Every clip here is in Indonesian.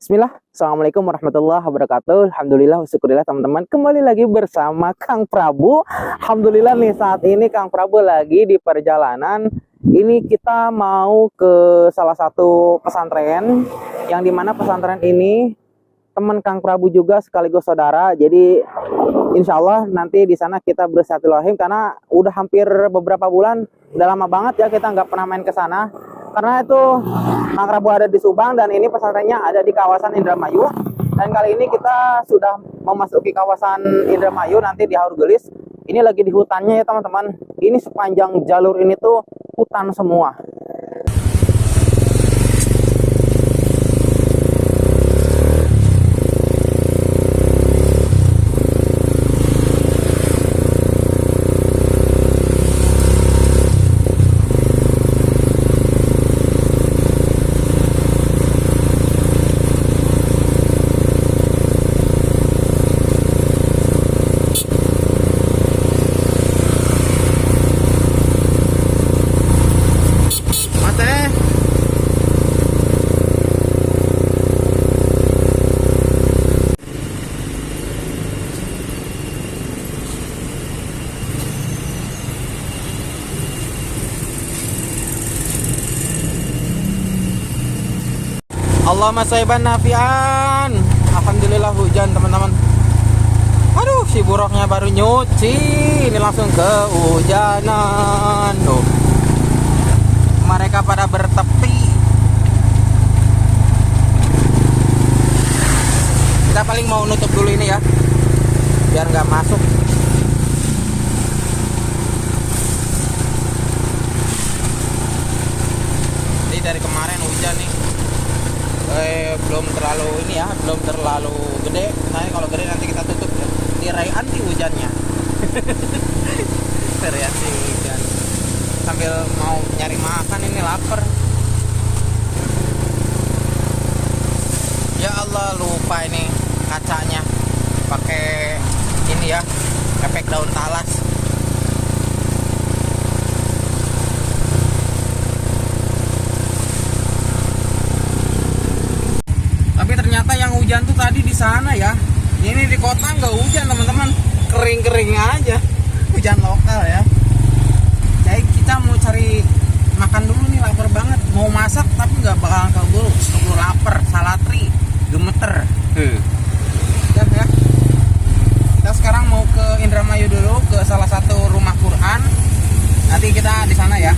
Bismillah, Assalamualaikum warahmatullahi wabarakatuh. Alhamdulillah, syukurillah teman-teman. Kembali lagi bersama Kang Prabu. Alhamdulillah nih saat ini Kang Prabu lagi di perjalanan. Ini kita mau ke salah satu pesantren, yang dimana pesantren ini teman Kang Prabu juga sekaligus saudara. Jadi insya Allah nanti di sana kita bersilaturahim, karena udah hampir beberapa bulan, udah lama banget ya kita nggak pernah main ke sana. Karena itu Kang Prabu ada di Subang dan ini pesantrennya ada di kawasan Indramayu. Dan kali ini kita sudah memasuki kawasan Indramayu, nanti di Haurgelis. Ini lagi di hutannya ya teman-teman. Ini sepanjang jalur ini tuh hutan semua. Allahumma shayban nafi'an. Alhamdulillah hujan teman-teman. Aduh, si buruknya baru nyuci, ini langsung kehujanan. Tuh, mereka pada bertepi. Kita paling mau nutup dulu ini ya, biar nggak masuk. Ini dari kemarin hujan nih. Belum terlalu ini ya, belum terlalu gede. Nah, kalau gede nanti kita tutup ya. Dirai anti hujannya. Dirai anti hujan. Sambil mau nyari makan, ini lapar. Ya Allah, lupa ini kacanya. Pakai ini ya, efek daun talas. Tapi ternyata yang hujan tuh tadi di sana ya. Ini di kota nggak hujan teman-teman, kering-kering aja. Hujan lokal ya. Jadi kita mau cari makan dulu nih, lapar banget. Mau masak tapi nggak bakalan keburu lapar, salatri, gemeter. Ya, ya. Kita sekarang mau ke Indramayu dulu, ke salah satu rumah Quran. Nanti kita di sana ya.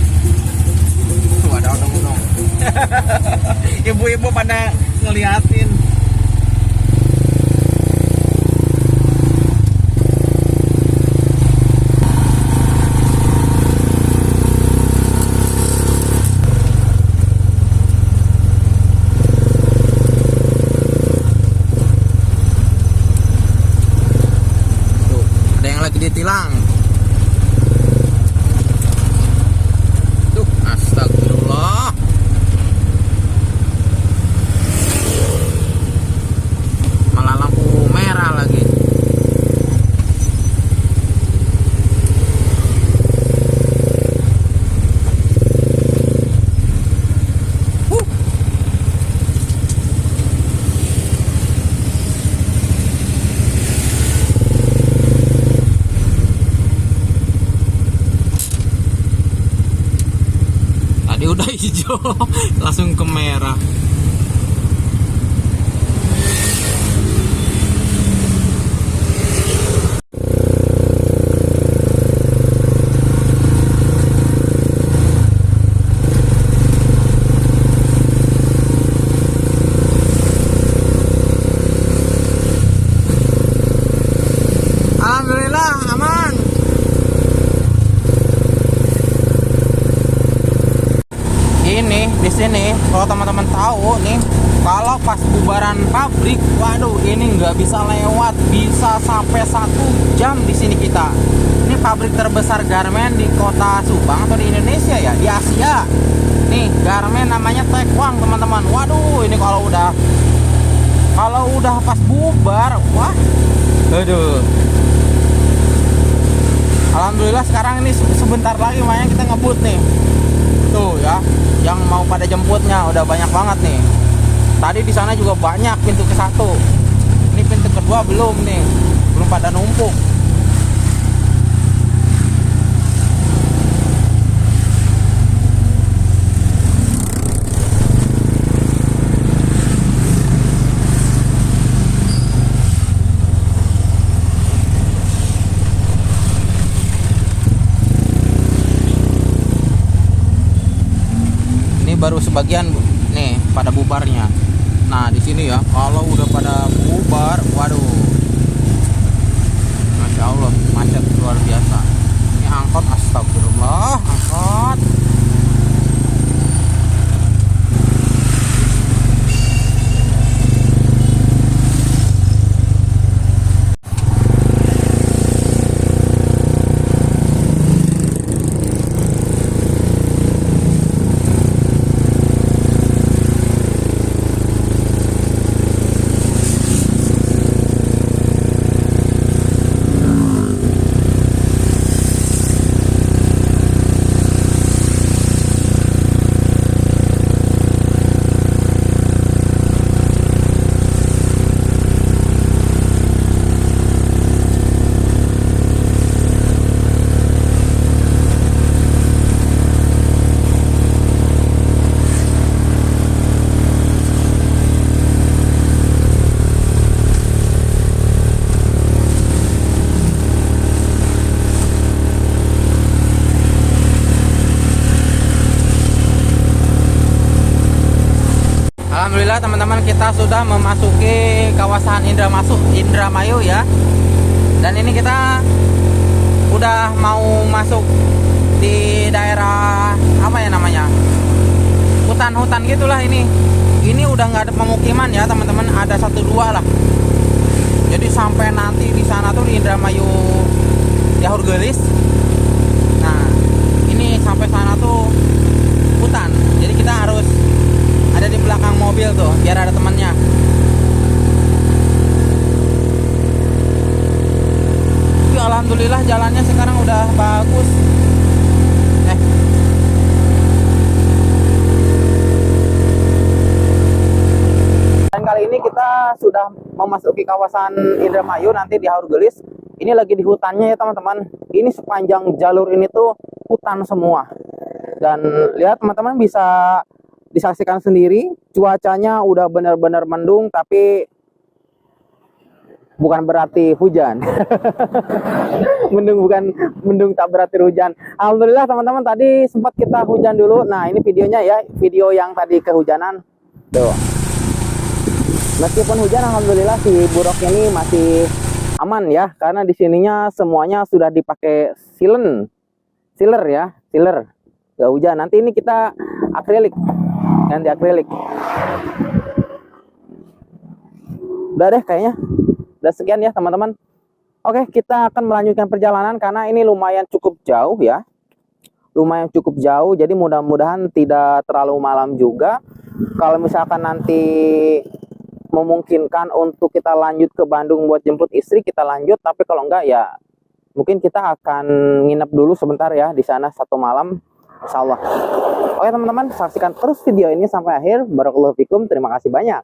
Tuh ada odong-odong. Ibu-ibu pada ngeliatin. Tuh, ada yang lagi ditilang. Tuh, astagfirullah. Malah lampu merah lagi. Tadi udah hijau, langsung ke merah. Alhamdulillah aman. Ini di sini kalau teman-teman tahu nih, kalau pas bubaran pabrik, waduh ini nggak bisa lewat, bisa sampai 1 jam di sini kita. Ini pabrik terbesar garmen di kota Subang atau di Indonesia ya, di Asia. Nih garmen namanya Taekwang teman-teman. Waduh ini kalau udah pas bubar, wah, aduh. Alhamdulillah sekarang ini sebentar lagi makanya kita ngebut nih. Tuh ya, yang mau pada jemputnya udah banyak banget nih. Tadi di sana juga banyak pintu ke satu. Ini pintu kedua belum nih, belum pada numpuk. Ini baru sebagian nih pada bubarnya. Nah di sini ya, kalau udah pada bubar, waduh, masya Allah, macet luar biasa. Ini angkot, astagfirullah, angkot. Alhamdulillah teman-teman, kita sudah memasuki kawasan Indramayu ya. Dan ini kita udah mau masuk di daerah apa ya namanya, hutan-hutan gitulah ini. Ini udah nggak ada pemukiman ya teman-teman, ada 1-2 lah. Jadi sampai nanti di sana tuh di Indramayu di Hurgelis. Nah ini sampai sana tuh hutan. Jadi kita harus ada di belakang mobil tuh biar ada temannya. Ya, alhamdulillah jalannya sekarang udah bagus. Dan kali ini kita sudah memasuki kawasan Indramayu nanti di Hurgelis. Ini lagi di hutannya ya teman-teman. Ini sepanjang jalur ini tuh hutan semua. Dan lihat teman-teman, bisa disaksikan sendiri, cuacanya udah benar-benar mendung, tapi bukan berarti hujan. Mendung tak berarti hujan. Alhamdulillah teman-teman, tadi sempat kita hujan dulu. Nah ini videonya ya, video yang tadi kehujanan tuh. Meskipun hujan, alhamdulillah si Burok ini masih aman ya, karena di sininya semuanya sudah dipakai sealer ya, gak hujan. Nanti ini kita akrilik, ganti akrilik. Udah deh kayaknya, udah sekian ya teman-teman. Oke, kita akan melanjutkan perjalanan karena ini lumayan cukup jauh ya, jadi mudah-mudahan tidak terlalu malam juga. Kalau misalkan nanti memungkinkan untuk kita lanjut ke Bandung buat jemput istri, kita lanjut. Tapi kalau enggak ya mungkin kita akan nginep dulu sebentar ya di sana 1 malam, insyaallah. Oke teman-teman, saksikan terus video ini sampai akhir. Barakallahu fikum, terima kasih banyak.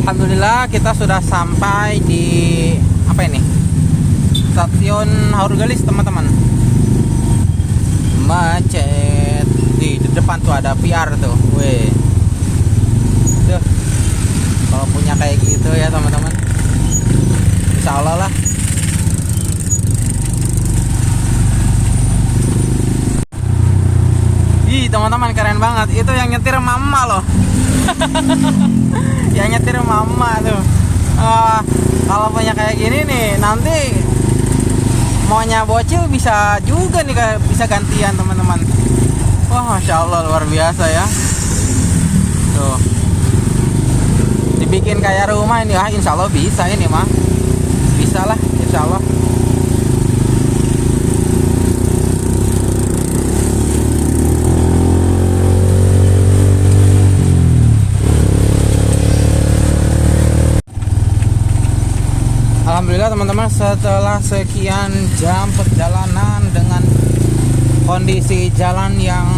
Alhamdulillah kita sudah sampai di apa ini, stasiun Hurgelis teman-teman. Macet di depan tuh ada PR tuh, weh. Tuh, kalau punya kayak gitu ya teman-teman, insya Allah lah. Ih teman-teman, keren banget. Itu yang nyetir mama loh. Yang nyetir mama tuh. Kalau punya kayak gini nih, nanti maunya bocil bisa juga nih, bisa gantian teman-teman. Wah masya Allah, luar biasa ya. Tuh, dibikin kayak rumah ini ya, insya Allah bisa ini mah, bisa lah insya Allah. Alhamdulillah teman-teman, setelah sekian jam perjalanan dengan kondisi jalan yang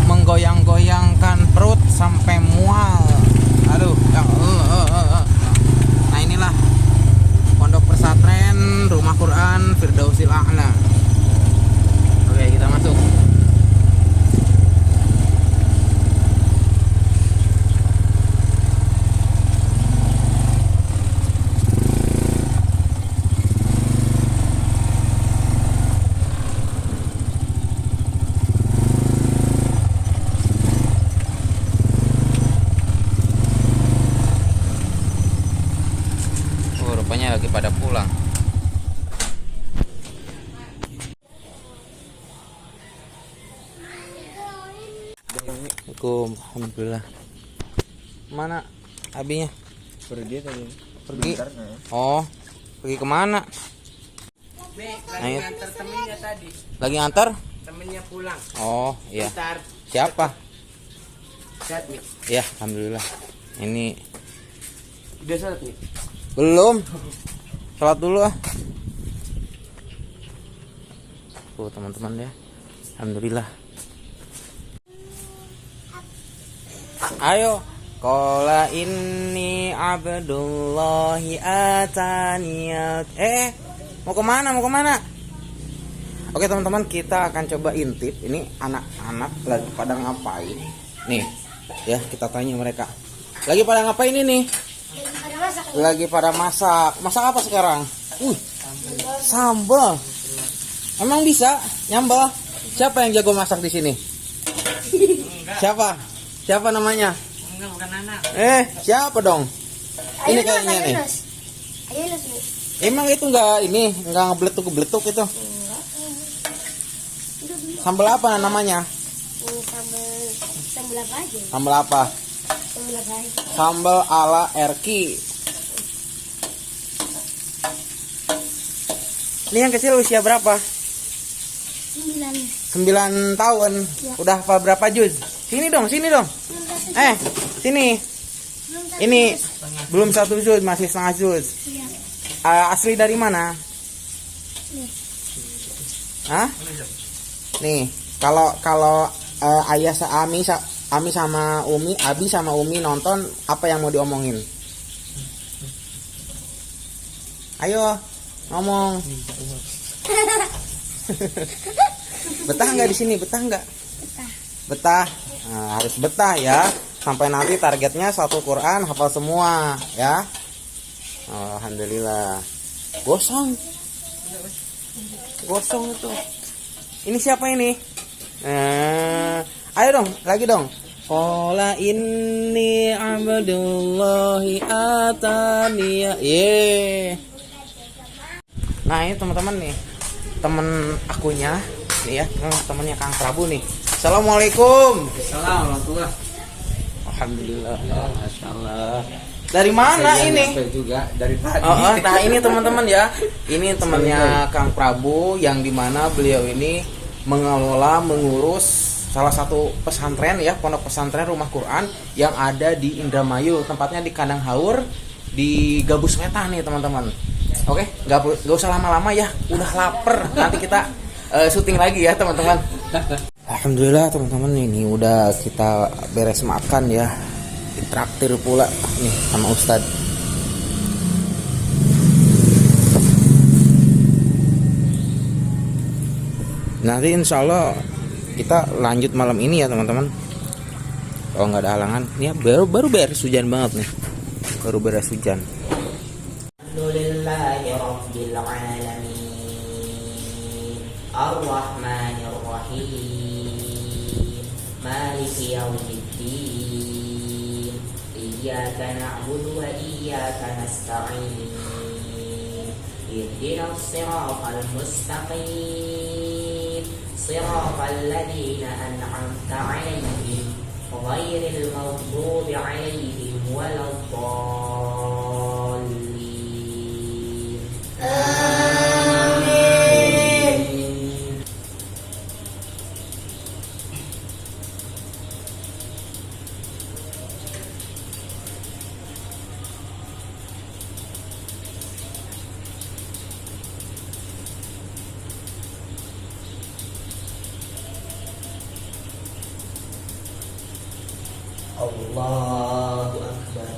menggoyang-goyangkan perut sampai mual. Aduh, ya Allah. Nah inilah pondok pesantren Rumah Quran Firdausil A'la. Oke, kita masuk. Rupanya lagi pada pulang. Assalamualaikum, alhamdulillah. Mana abinya? Pergi tadi. Pergi. Oh, pergi kemana? Lagi ngantar temennya tadi. Lagi ngantar? Temennya pulang. Oh, iya. Ntar. Siapa? Saat nih. Ya, alhamdulillah. Ini Udah saat nih. belum. Sholat dulu ah. Tuh teman-teman ya. Alhamdulillah. Ayo. Qala inni abdullahi ataniyat. Mau kemana? Mau kemana? Oke teman-teman, kita akan coba intip. Ini anak-anak lagi pada ngapain? Nih, ya kita tanya mereka. Lagi pada ngapain ini? Lagi pada masak. Masak apa sekarang? Sambal. Emang bisa nyambal? Siapa yang jago masak di sini? Siapa? Siapa namanya? Enggak, bukan anak. Siapa dong? Ini kayaknya nih. Emang itu enggak ngebeletuk itu? Sambal apa namanya? Sambal apa aja? Sambal apa? Sambal apa aja? Sambal ala Erki. Ini yang kecil usia berapa? 9 tahun. Ya. Udah apa berapa juz? Sini dong. Sini. Ini belum 1 juz, masih setengah juz. Iya. Asli dari mana? Nih. Hah? Nih, kalau ayah Ami sama Umi, Abi sama Umi nonton, apa yang mau diomongin? Ayo, ngomong. Betah nggak di sini? Betah nggak? Betah. Nah, harus betah ya. Sampai nanti targetnya 1 Quran hafal semua ya. Alhamdulillah. Gosong itu. Ini siapa ini? Ayo dong, lagi dong. Qala inni abdullahi ataniya. Nah ini teman-teman nih, temen akunya nih ya, temennya Kang Prabu nih. Assalamualaikum. Assalamualaikum. Alhamdulillah. Masyaallah. Dari mana ini? Juga dari tadi. Nah ini teman-teman ya, ini temannya Kang Prabu yang dimana beliau ini mengurus salah satu pesantren ya, pondok pesantren Rumah Quran yang ada di Indramayu, tempatnya di Kandang Haur di Gabus Wetan nih teman-teman. Oke, nggak usah lama-lama ya, udah lapar. Nanti kita syuting lagi ya teman-teman. Alhamdulillah teman-teman, ini udah kita beres makan ya, ditraktir pula nih sama Ustadz. Nanti insya Allah kita lanjut malam ini ya teman-teman, kalau nggak ada halangan. Ini baru beres hujan banget nih, baru beres hujan. Alhamdulillahirabbil alamin, arrahmanir rahim, maliki yaumiddin, iyyaka na'budu wa iyyaka nasta'in, ihdinas siratal mustaqim, siratal ladzina an'amta 'alaihim ghairil maghdubi 'alaihim waladdallin. Allahu Akbar.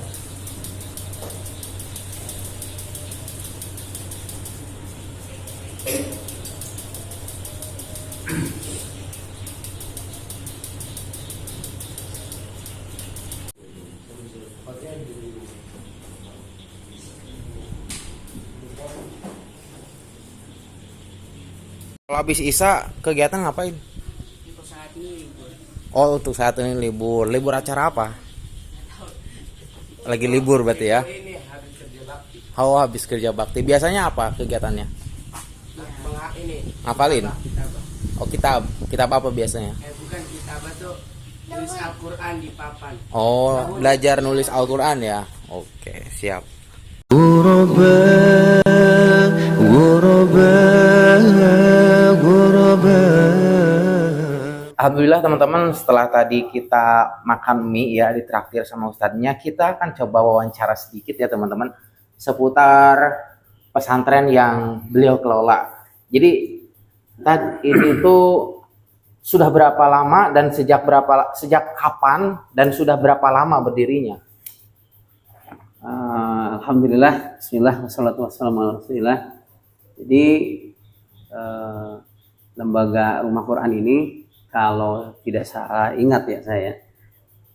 Kalau habis Isya kegiatan ngapain? Untuk saat ini libur. Oh, untuk saat ini libur. Libur acara apa? Lagi libur berarti ya? Ini habis kerja bakti. Oh, habis kerja bakti. Biasanya apa kegiatannya? Ini Ngapalin? kitab. Oh, kitab. Kitab apa biasanya? Bukan kitab tuh tulis Al-Quran di papan. Oh, belajar nulis Al-Quran ya? Oke, siap. Alhamdulillah teman-teman, setelah tadi kita makan mie ya ditraktir sama ustadznya, kita akan coba wawancara sedikit ya teman-teman seputar pesantren yang beliau kelola. Jadi ini tuh sudah berapa lama dan sejak kapan dan sudah berapa lama berdirinya? Alhamdulillah, bismillah, wassalatu wassalamu ala rasulillah. Jadi lembaga Rumah Quran ini kalau tidak salah ingat ya saya,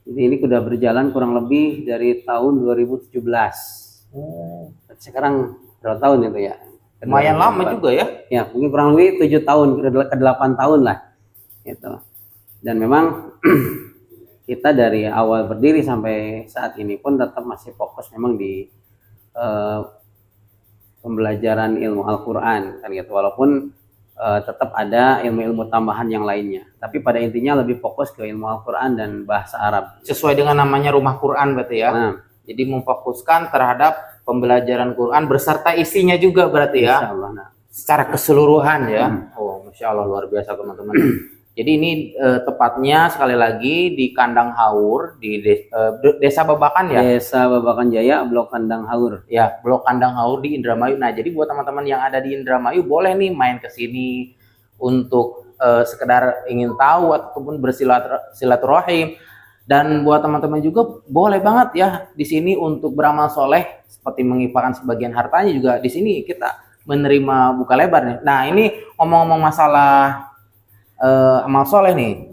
ini sudah berjalan kurang lebih dari tahun 2017. Sekarang berapa tahun itu ya? Lumayan lama juga ya? Ya, mungkin kurang lebih 7 tahun, ke 8 tahun lah. Gitu. Dan memang kita dari awal berdiri sampai saat ini pun tetap masih fokus memang di pembelajaran ilmu Al-Quran kan gitu. Walaupun tetap ada ilmu-ilmu tambahan yang lainnya, tapi pada intinya lebih fokus ke ilmu Al-Quran dan bahasa Arab. Sesuai dengan namanya Rumah Quran berarti ya? Nah, jadi memfokuskan terhadap pembelajaran Quran berserta isinya juga berarti ya? Insya Allah. Nah, secara keseluruhan ya. Oh, Masya Allah, luar biasa teman-teman. Jadi ini tepatnya sekali lagi di Kandang Haur di Desa Babakan ya. Desa Babakan Jaya, Blok Kandang Haur. Ya, Blok Kandang Haur di Indramayu. Nah, jadi buat teman-teman yang ada di Indramayu boleh nih main ke sini untuk sekedar ingin tahu ataupun bersilaturahim. Dan buat teman-teman juga boleh banget ya di sini untuk beramal soleh seperti menginfakkan sebagian hartanya juga di sini kita menerima buka lebar nih. Nah, ini ngomong-ngomong masalah amal soleh nih,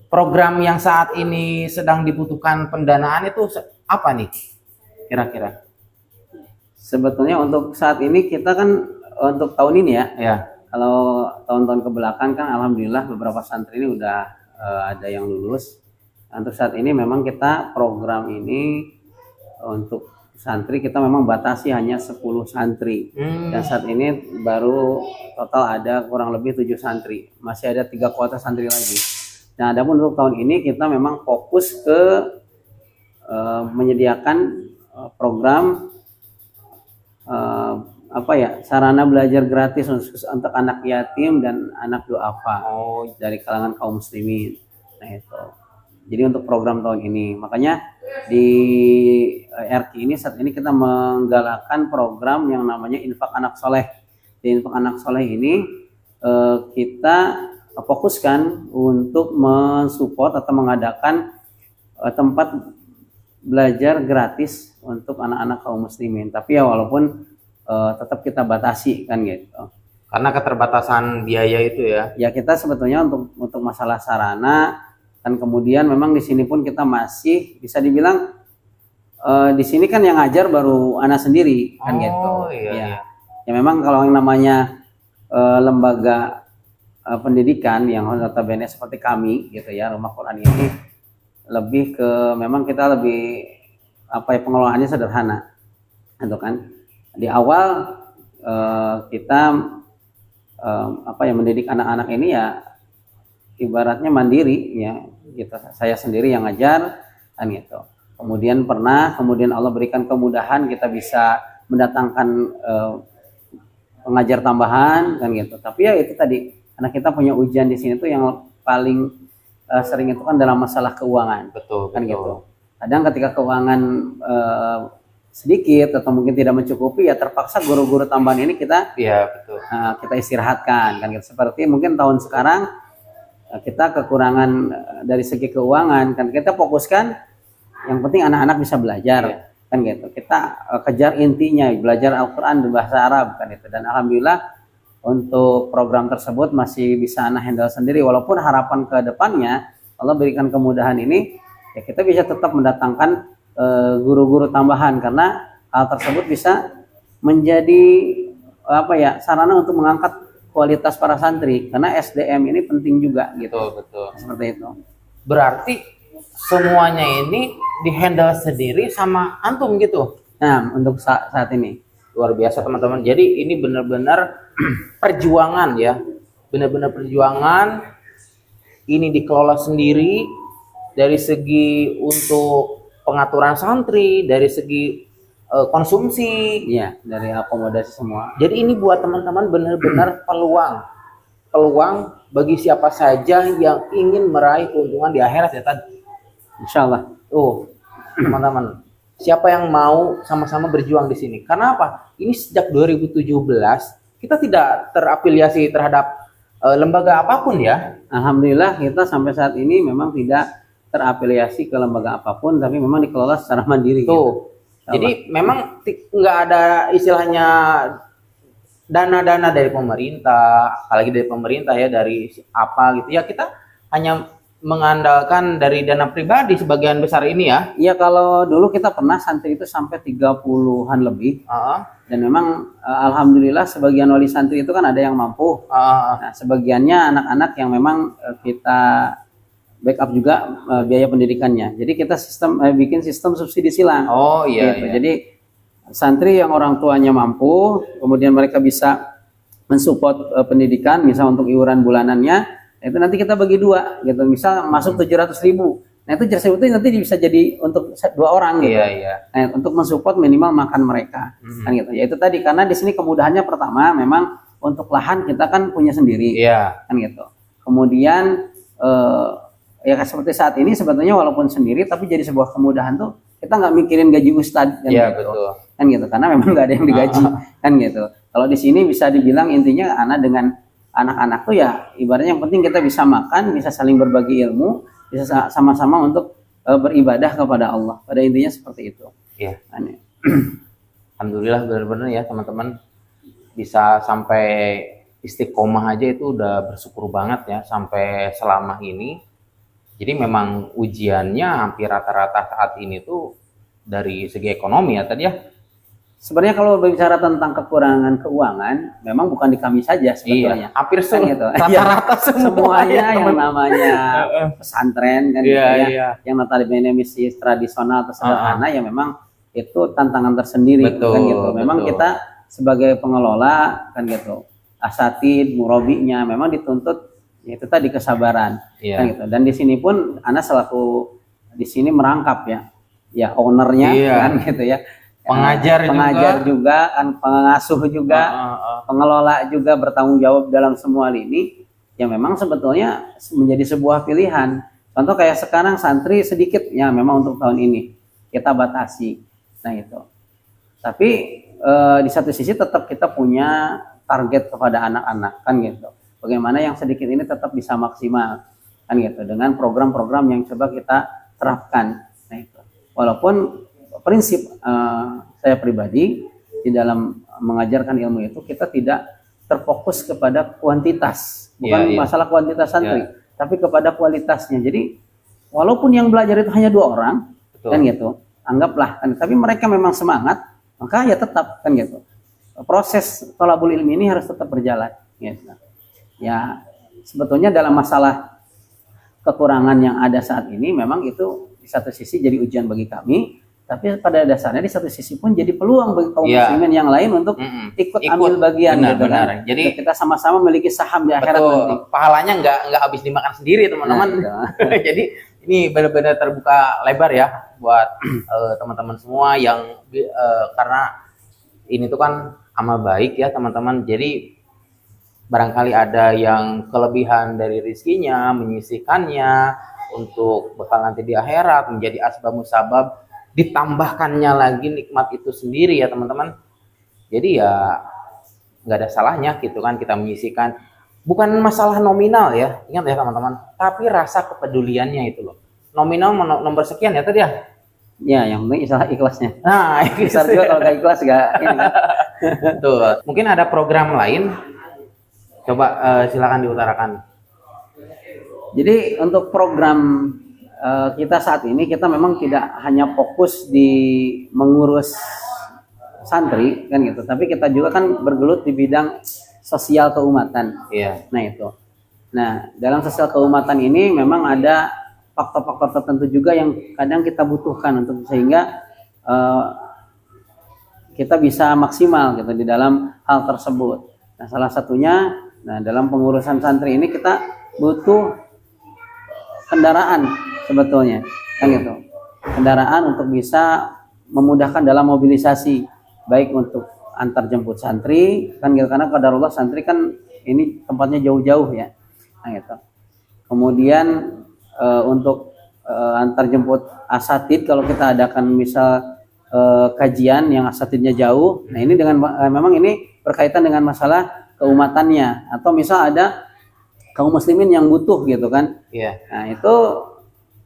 program yang saat ini sedang dibutuhkan pendanaan itu apa nih kira-kira? Sebetulnya untuk saat ini kita kan untuk tahun ini Ya. Kalau tahun-tahun kebelakang kan alhamdulillah beberapa santri ini udah ada yang lulus. Untuk saat ini memang kita program ini untuk santri kita memang batasi hanya 10 santri. Dan saat ini baru total ada kurang lebih 7 santri. Masih ada 3 kuota santri lagi. Nah, adapun untuk tahun ini kita memang fokus ke menyediakan program sarana belajar gratis untuk anak yatim dan anak duafa dari kalangan kaum muslimin. Nah, itu. Jadi untuk program tahun ini, makanya di RQ ini saat ini kita menggalakkan program yang namanya Infak Anak Soleh. Di Infak Anak Soleh ini kita fokuskan untuk mensupport atau mengadakan tempat belajar gratis untuk anak-anak kaum muslimin. Tapi ya walaupun tetap kita batasi kan gitu. Karena keterbatasan biaya itu ya. Ya kita sebetulnya untuk masalah sarana. Dan kemudian memang di sini pun kita masih bisa dibilang di sini kan yang ngajar baru anak sendiri kan gitu. Iya. Ya memang kalau yang namanya lembaga pendidikan yang notabene seperti kami gitu ya, Rumah Quran ini lebih ke memang kita lebih pengelolaannya sederhana. Gitu kan. Di awal kita mendidik anak-anak ini ya ibaratnya mandiri ya, gitu. Saya sendiri yang ngajar kan gitu. Kemudian Allah berikan kemudahan kita bisa mendatangkan pengajar tambahan kan gitu. Tapi ya itu tadi karena kita punya ujian di sini tuh yang paling sering itu kan dalam masalah keuangan. Betul kan gitu. Kadang ketika keuangan sedikit atau mungkin tidak mencukupi ya terpaksa guru-guru tambahan ini kita kita istirahatkan kan gitu. Seperti mungkin tahun sekarang kita kekurangan dari segi keuangan kan kita fokuskan yang penting anak-anak bisa belajar. Iya. Kan gitu. Kita kejar intinya, belajar Al-Qur'an berbahasa Arab kan itu. Dan alhamdulillah untuk program tersebut masih bisa anak handle sendiri, walaupun harapan ke depannya Allah berikan kemudahan ini ya kita bisa tetap mendatangkan guru-guru tambahan, karena hal tersebut bisa menjadi apa ya, sarana untuk mengangkat kualitas para santri, karena SDM ini penting juga gitu. Betul. Seperti itu. Berarti semuanya ini dihandle sendiri sama antum gitu. Nah, untuk saat ini Luar biasa teman-teman. Jadi ini benar-benar perjuangan ya. Benar-benar perjuangan. Ini dikelola sendiri dari segi untuk pengaturan santri, dari segi konsumsi. ya dari akomodasi semua. Jadi ini buat teman-teman benar-benar peluang bagi siapa saja yang ingin meraih keuntungan di akhirat ya tadi. Insya Allah. Teman-teman, siapa yang mau sama-sama berjuang di sini? Karena apa? Ini sejak 2017 kita tidak terafiliasi terhadap lembaga apapun ya. Alhamdulillah kita sampai saat ini memang tidak terafiliasi ke lembaga apapun, tapi memang dikelola secara mandiri. Tuh. Gitu. Jadi memang nggak ada istilahnya dana-dana dari pemerintah, apalagi dari pemerintah ya, dari apa gitu ya. Kita hanya mengandalkan dari dana pribadi sebagian besar ini ya. Iya, kalau dulu kita pernah santri itu sampai 30-an lebih. Dan memang alhamdulillah sebagian wali santri itu kan ada yang mampu. Nah, sebagiannya anak-anak yang memang kita backup juga biaya pendidikannya. Jadi kita bikin sistem subsidi silang. Oh iya, gitu. iya. Jadi santri yang orang tuanya mampu, kemudian mereka bisa mensupport pendidikan, misal untuk iuran bulanannya, itu nanti kita bagi dua, gitu. Misal masuk 700.000, nah itu 700.000 itu nanti bisa jadi untuk 2 orang, gitu. Iya. Nah, untuk mensupport minimal makan mereka, kan gitu. Ya itu tadi, karena di sini kemudahannya pertama, memang untuk lahan kita kan punya sendiri, kan gitu. Kemudian ya seperti saat ini sebetulnya walaupun sendiri, tapi jadi sebuah kemudahan tuh kita nggak mikirin gaji ustadz, kan gitu. Betul. Kan gitu, karena memang nggak ada yang digaji, kan gitu. Kalau di sini bisa dibilang intinya anak dengan anak-anak tuh ya ibaratnya yang penting kita bisa makan, bisa saling berbagi ilmu, bisa sama-sama untuk beribadah kepada Allah. Pada intinya seperti itu. Iya. Aneh. Alhamdulillah benar-benar ya teman-teman, bisa sampai istiqomah aja itu udah bersyukur banget ya sampai selama ini. Jadi memang ujiannya hampir rata-rata saat ini tuh dari segi ekonomi ya tadi ya. Sebenarnya kalau berbicara tentang kekurangan keuangan, memang bukan di kami saja sebetulnya. Iya, hampir kan gitu. rata-rata semuanya yang namanya pesantren kan gitu ya, Iya. yang notabene misi tradisional atau sederhana ya memang itu tantangan tersendiri. Betul, kan gitu. Memang betul. kita sebagai pengelola kan gitu, asatid, murabinya memang dituntut ya itu tadi kesabaran. Iya. Kan gitu. Dan di sini pun Ana selaku di sini merangkap ya ownernya kan gitu ya. Pengajar juga kan, pengasuh juga, pengelola juga, bertanggung jawab dalam semua lini. Ya memang sebetulnya menjadi sebuah pilihan. Contoh kayak sekarang santri sedikit ya memang untuk tahun ini kita batasi. Nah itu. Tapi di satu sisi tetap kita punya target kepada anak-anak kan gitu. Bagaimana yang sedikit ini tetap bisa maksimal kan gitu dengan program-program yang coba kita terapkan. Nah itu. Walaupun prinsip saya pribadi di dalam mengajarkan ilmu itu kita tidak terfokus kepada kuantitas, bukan masalah kuantitas santri, tapi kepada kualitasnya. Jadi walaupun yang belajar itu hanya 2 orang, kan gitu, anggaplah kan, tapi mereka memang semangat, maka ya tetap kan gitu. Proses thalabul ilmi ini harus tetap berjalan. Gitu. Ya sebetulnya dalam masalah kekurangan yang ada saat ini, memang itu di satu sisi jadi ujian bagi kami. Tapi pada dasarnya di satu sisi pun jadi peluang bagi kaum muslimin yang lain untuk ikut ambil bagian gitu kan. Jadi kita sama-sama memiliki saham di akhirat nanti. Pahalanya nggak habis dimakan sendiri teman-teman. Jadi ini benar-benar terbuka lebar ya buat teman-teman semua yang karena ini tuh kan amal baik ya teman-teman. Jadi barangkali ada yang kelebihan dari rezekinya, menyisihkannya untuk bekal nanti di akhirat, menjadi asbab musabab, ditambahkannya lagi nikmat itu sendiri ya teman-teman. Jadi ya nggak ada salahnya gitu kan kita menyisihkan, bukan masalah nominal ya, ingat ya teman-teman, tapi rasa kepeduliannya itu loh. Nominal nomor sekian ya tadi ya, Ya, yang penting ikhlasnya. Nah, Besar juga kalau nggak ikhlas nggak ini kan. tuh. Mungkin ada program lain. Coba silakan diutarakan. Jadi untuk program kita saat ini kita memang tidak hanya fokus di mengurus santri kan gitu, tapi kita juga kan bergelut di bidang sosial keumatan. Iya. Nah itu. Nah dalam sosial keumatan ini memang ada faktor-faktor tertentu juga yang kadang kita butuhkan untuk sehingga kita bisa maksimal gitu di dalam hal tersebut. Nah salah satunya, nah dalam pengurusan santri ini kita butuh kendaraan sebetulnya kan gitu, kendaraan untuk bisa memudahkan dalam mobilisasi baik untuk antar jemput santri kan gitu, karena qadarullah santri kan ini tempatnya jauh-jauh ya, nah gitu. Kemudian untuk antar jemput asatid kalau kita adakan misal kajian yang asatidnya jauh, nah ini dengan memang ini berkaitan dengan masalah keumatannya, atau misal ada kaum muslimin yang butuh gitu kan. Iya. Nah itu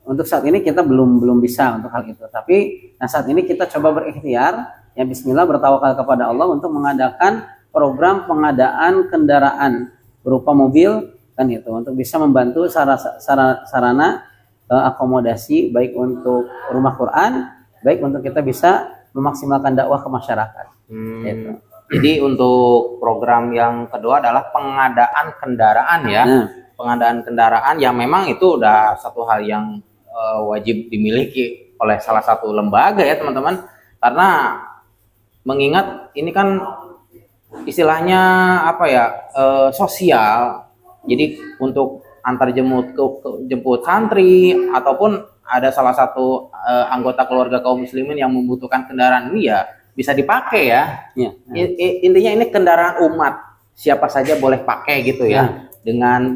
untuk saat ini kita belum bisa untuk hal itu. Tapi nah saat ini kita coba berikhtiar ya Bismillah, bertawakal kepada Allah untuk mengadakan program pengadaan kendaraan berupa mobil kan itu, untuk bisa membantu sarana akomodasi baik untuk rumah Quran, baik untuk kita bisa memaksimalkan dakwah ke masyarakat. Gitu. Jadi untuk program yang kedua adalah pengadaan kendaraan ya. Pengadaan kendaraan yang memang itu udah satu hal yang wajib dimiliki oleh salah satu lembaga ya teman-teman. Karena mengingat ini kan istilahnya apa ya, sosial. Jadi untuk antar jemput santri ataupun ada salah satu anggota keluarga kaum muslimin yang membutuhkan kendaraan ini ya bisa dipakai ya. Intinya ini kendaraan umat, siapa saja boleh pakai gitu ya. Dengan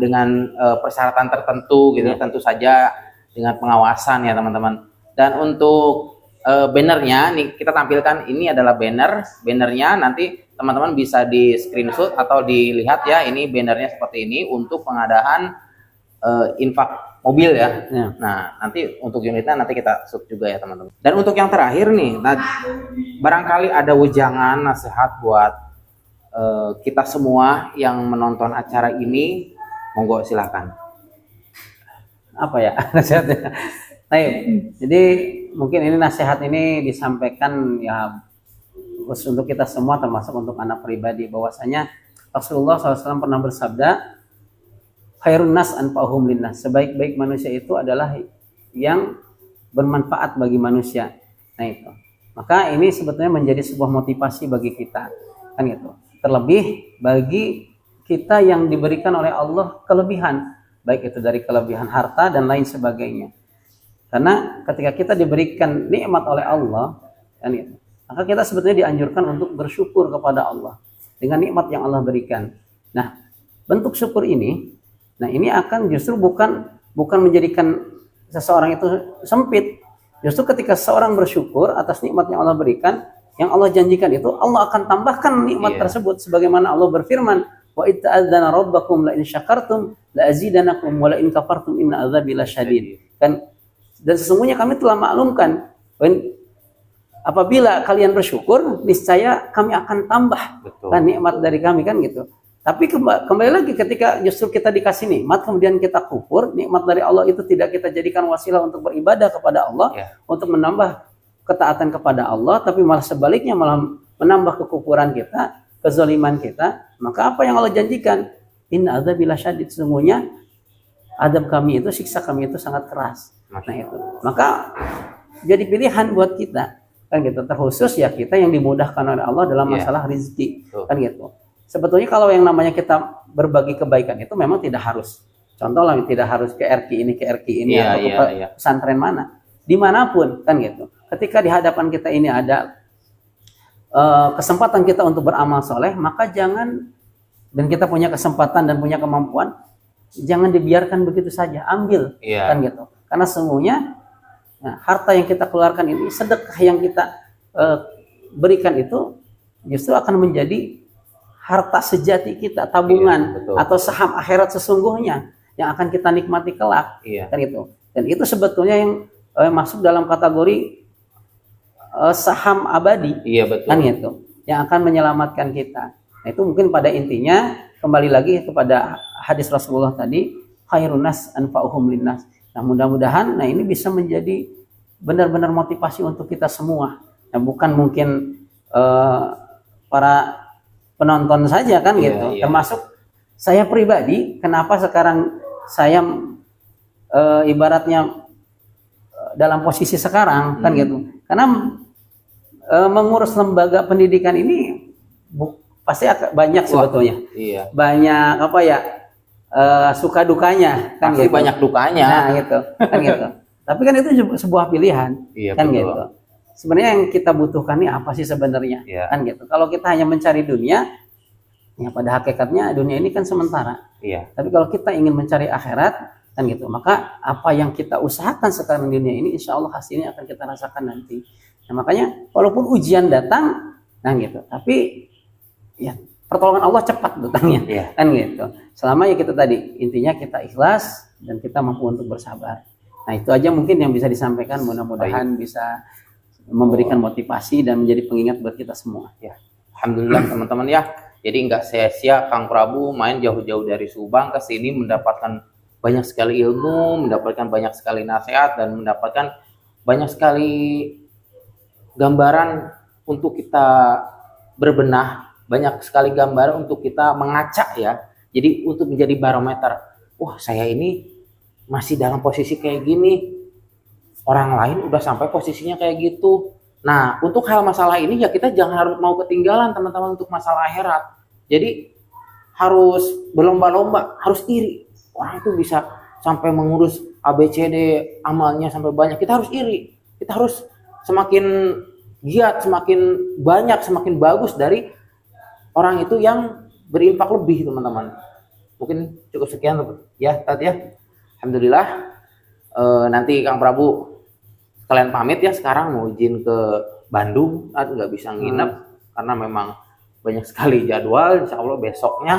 persyaratan tertentu gitu, tentu saja dengan pengawasan ya teman-teman. Dan untuk bannernya nih kita tampilkan, ini adalah bannernya nanti teman-teman bisa di screenshot atau dilihat ya, ini bannernya seperti ini untuk pengadaan infak mobil ya. Nah nanti untuk unitnya nanti kita shoot juga ya teman-teman. Dan untuk yang terakhir nih, barangkali ada wejangan nasihat buat kita semua yang menonton acara ini, monggo silakan. Apa ya nasihatnya? Jadi mungkin ini nasihat ini disampaikan ya khusus untuk kita semua, termasuk untuk anak pribadi, bahwasanya Rasulullah SAW pernah bersabda, khairun nas anfa'uhum linnas, sebaik-baik manusia itu adalah yang bermanfaat bagi manusia. Nah itu, maka ini sebetulnya menjadi sebuah motivasi bagi kita kan gitu. Terlebih bagi kita yang diberikan oleh Allah kelebihan, baik itu dari kelebihan harta dan lain sebagainya. Karena ketika kita diberikan nikmat oleh Allah kan gitu, maka kita sebetulnya dianjurkan untuk bersyukur kepada Allah dengan nikmat yang Allah berikan. Nah bentuk syukur ini, nah ini akan justru bukan menjadikan seseorang itu sempit. Justru ketika seorang bersyukur atas nikmat yang Allah berikan, yang Allah janjikan itu, Allah akan tambahkan nikmat tersebut, sebagaimana Allah berfirman, wa itta'adzana rabbakum la in syakartum la azidanakum wa la in kafartum inna adzabi lasyadid. Dan sesungguhnya kami telah maklumkan, apabila kalian bersyukur, niscaya kami akan tambah kan nikmat dari kami kan gitu. Tapi kembali lagi, ketika justru kita dikasih nikmat kemudian kita kufur, nikmat dari Allah itu tidak kita jadikan wasilah untuk beribadah kepada Allah, untuk menambah ketaatan kepada Allah, tapi malah sebaliknya, malah menambah kekufuran kita, kezaliman kita, maka apa yang Allah janjikan? Inna adzabi lasyadid, sesungguhnya adab kami itu, siksa kami itu sangat keras. Nah itu, maka jadi pilihan buat kita kan gitu, terkhusus ya kita yang dimudahkan oleh Allah dalam masalah rezeki kan gitu. Sebetulnya kalau yang namanya kita berbagi kebaikan itu memang tidak harus, contoh lah, tidak harus ke RQ ini atau ke pesantren mana, dimanapun kan gitu. Ketika di hadapan kita ini ada kesempatan kita untuk beramal soleh, maka jangan, dan kita punya kesempatan dan punya kemampuan, jangan dibiarkan begitu saja, ambil kan gitu. Karena sesungguhnya harta yang kita keluarkan ini, sedekah yang kita berikan itu justru akan menjadi harta sejati kita, tabungan atau saham akhirat sesungguhnya yang akan kita nikmati kelak kan itu. Dan itu sebetulnya yang masuk dalam kategori saham abadi. Iya betul. Kan gitu, yang akan menyelamatkan kita. Nah, itu mungkin pada intinya kembali lagi kepada hadis Rasulullah tadi, khairun nas anfa'uhum linnas. Nah, mudah-mudahan ini bisa menjadi benar-benar motivasi untuk kita semua. Nah, bukan mungkin para penonton saja kan gitu. Iya. Termasuk saya pribadi, kenapa sekarang saya ibaratnya dalam posisi sekarang kan gitu. Karena mengurus lembaga pendidikan ini pasti banyak sebetulnya. Iya. Banyak apa ya, suka dukanya kan Pasti gitu. banyak dukanya. Nah, gitu. Kan gitu. Tapi kan itu sebuah pilihan. Iya, Kan betul. gitu. Sebenarnya yang kita butuhkan ini apa sih sebenarnya? Iya. Kan gitu. Kalau kita hanya mencari dunia, ya pada hakikatnya dunia ini kan sementara. Iya. Tapi kalau kita ingin mencari akhirat, kan gitu, maka apa yang kita usahakan sekarang di dunia ini, insya Allah hasilnya akan kita rasakan nanti. Nah, makanya walaupun ujian datang, nah gitu, tapi ya pertolongan Allah cepat datangnya. Iya. Kan gitu. Selama ya kita tadi, intinya kita ikhlas dan kita mampu untuk bersabar. Nah, itu aja mungkin yang bisa disampaikan, mudah-mudahan bisa memberikan motivasi dan menjadi pengingat buat kita semua. Ya, alhamdulillah teman-teman ya. Jadi nggak sia-sia Kang Prabu main jauh-jauh dari Subang ke sini mendapatkan banyak sekali ilmu, mendapatkan banyak sekali nasihat dan mendapatkan banyak sekali gambaran untuk kita berbenah, banyak sekali gambaran untuk kita mengacak ya. Jadi untuk menjadi barometer, wah saya ini masih dalam posisi kayak gini. Orang lain udah sampai posisinya kayak gitu. Nah, untuk hal masalah ini ya kita jangan harus mau ketinggalan teman-teman untuk masalah akhirat. Jadi harus berlomba-lomba, harus iri. Orang itu bisa sampai mengurus ABCD amalnya sampai banyak. Kita harus iri. Kita harus semakin giat, semakin banyak, semakin bagus dari orang itu yang berinfak lebih, teman-teman. Mungkin cukup sekian ya, tadi ya. Alhamdulillah. Nanti Kang Prabu kalian pamit ya, sekarang mau izin ke Bandung, nggak bisa nginep karena memang banyak sekali jadwal. Insya Allah besoknya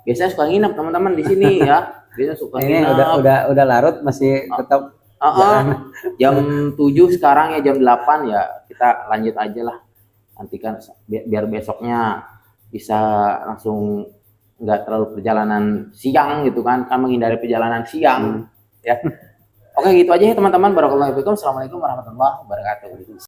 biasanya suka nginep teman-teman di sini ya. Biasanya suka Ini nginep. udah larut masih tetap Jam 7 sekarang ya, jam 8 ya kita lanjut aja lah. Nanti kan biar besoknya bisa langsung nggak terlalu perjalanan siang gitu kan menghindari perjalanan siang ya. Oke, gitu aja ya teman-teman. Barakallahu fiikum. Assalamualaikum warahmatullahi wabarakatuh.